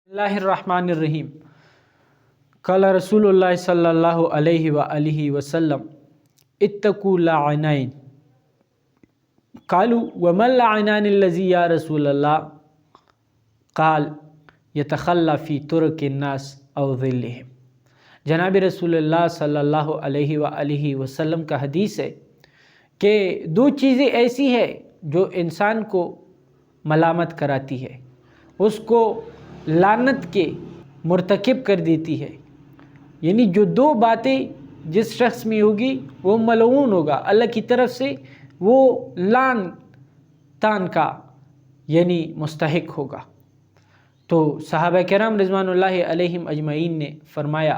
बिस्मिल्लाहिर्रहमानिर्रहीम। क़ाल रसूलुल्लाह सल्लल्लाहु अलैहि व आलिहि वसल्लम इत्तक़ू लाअनैन। क़ालू व मल लाअनानिल्लज़ी या रसूलल्लाह। क़ाल यतख़ल्ला फ़ी तुरुक़िन्नास औ ज़िल्लिहिम। जनाब रसूलुल्लाह सल्लल्लाहु अलैहि व आलिहि वसल्लम का हदीस है कि दो चीज़ें ऐसी है जो इंसान को मलामत कराती है, उसको लानत के मुर्तकिब कर देती है। यानी जो दो बातें जिस शख्स में होगी वो मलऊन होगा, अल्लाह की तरफ से वो लान तान का यानी मुस्तहिक होगा। तो सहाबा किराम रिज़वानुल्लाहि अलैहिम अजमईन ने फरमाया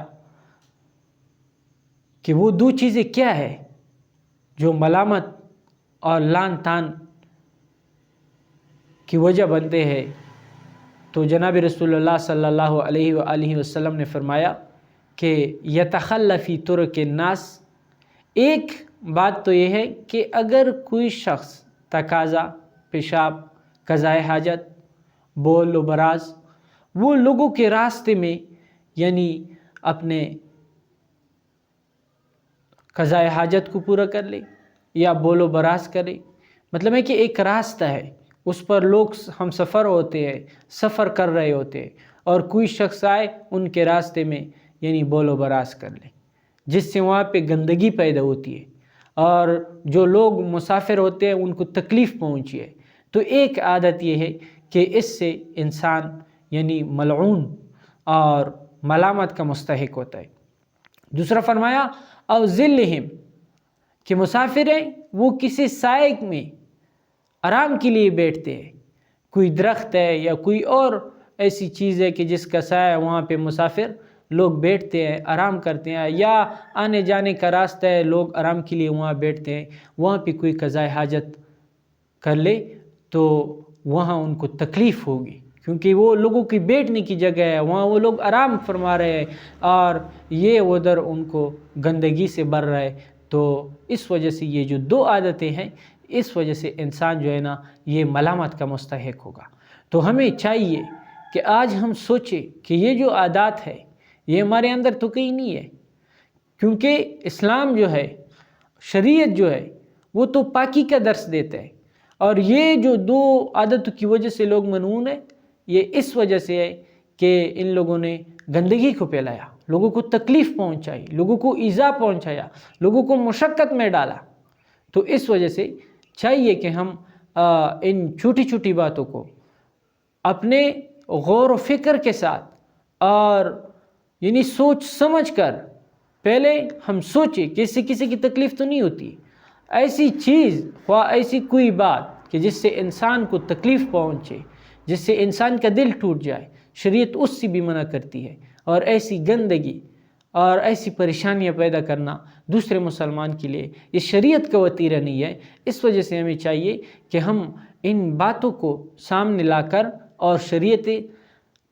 कि वो दो चीज़ें क्या है जो मलामत और लान तान की वजह बनते हैं। तो जनाब रसूलुल्लाह सल्लल्लाहु अलैहि व आलिहि वसल्लम ने फरमाया कि यतख़ल्ला फ़ी तुरुक़िन्नास। एक बात तो ये है कि अगर कोई शख्स तकाज़ा, पेशाब, क़ज़ाए हाजत, बोल व बराज वो लोगों के रास्ते में यानी अपने क़ज़ाए हाजत को पूरा कर ले या बोलो बराज करे, मतलब है कि एक रास्ता है उस पर लोग हम सफ़र होते हैं, सफ़र कर रहे होते हैं और कोई शख्स आए उनके रास्ते में यानी बोलो बराज कर ले, जिससे वहाँ पे गंदगी पैदा होती है और जो लोग मुसाफिर होते हैं उनको तकलीफ़ पहुँची है। तो एक आदत ये है कि इससे इंसान यानी मलऊन और मलामत का मुस्तहिक होता है। दूसरा फरमाया औ ज़िल्लिहिम कि मुसाफिर हैं वो किसी साए में आराम के लिए बैठते हैं, कोई दरख्त है या कोई और ऐसी चीज़ है कि जिसका साया वहाँ पे मुसाफिर लोग बैठते हैं, आराम करते हैं, या आने जाने का रास्ता है लोग आराम के लिए वहाँ बैठते हैं, वहाँ पे कोई क़ज़ाए हाजत कर ले तो वहाँ उनको तकलीफ़ होगी क्योंकि वो लोगों की बैठने की जगह है, वहाँ वो लोग आराम फरमा रहे हैं और ये उधर उनको गंदगी से भर रहा है। तो इस वजह से ये जो दो आदतें हैं इस वजह से इंसान जो है ना ये मलामत का मुस्तहिक होगा। तो हमें चाहिए कि आज हम सोचें कि ये जो आदत है ये हमारे अंदर तो कहीं नहीं है, क्योंकि इस्लाम जो है, शरीयत जो है वो तो पाकी का दर्स देता है और ये जो दो आदतों की वजह से लोग मनून है ये इस वजह से है कि इन लोगों ने गंदगी को फैलाया, लोगों को तकलीफ़ पहुंचाई, लोगों को ईज़ा पहुंचाया, लोगों को मुशक्क़त में डाला। तो इस वजह से चाहिए कि हम इन छोटी छोटी बातों को अपने गौर व फिक्र के साथ और यानी सोच समझ कर पहले हम सोचें कि इससे किसी की तकलीफ़ तो नहीं होती। ऐसी चीज़ व ऐसी कोई बात कि जिससे इंसान को तकलीफ़ पहुँचे, जिससे इंसान का दिल टूट जाए, शरीयत उससे भी मना करती है। और ऐसी गंदगी और ऐसी परेशानियां पैदा करना दूसरे मुसलमान के लिए ये शरीयत का वतीरा नहीं है। इस वजह से हमें चाहिए कि हम इन बातों को सामने लाकर और शरीयत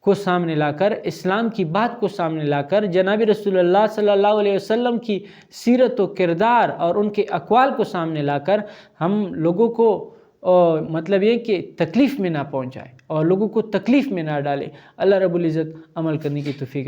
को सामने लाकर, इस्लाम की बात को सामने लाकर, जनाब रसूलुल्लाह सल्लल्लाहु अलैहि वसल्लम की सीरत व किरदार और उनके अक़वाल को सामने लाकर हम लोगों को मतलब ये कि तकलीफ़ में ना पहुंचाए और लोगों को तकलीफ़ में ना डाले। अल्लाह रब्बुल इज़्ज़त अमल करने की तौफ़ीक़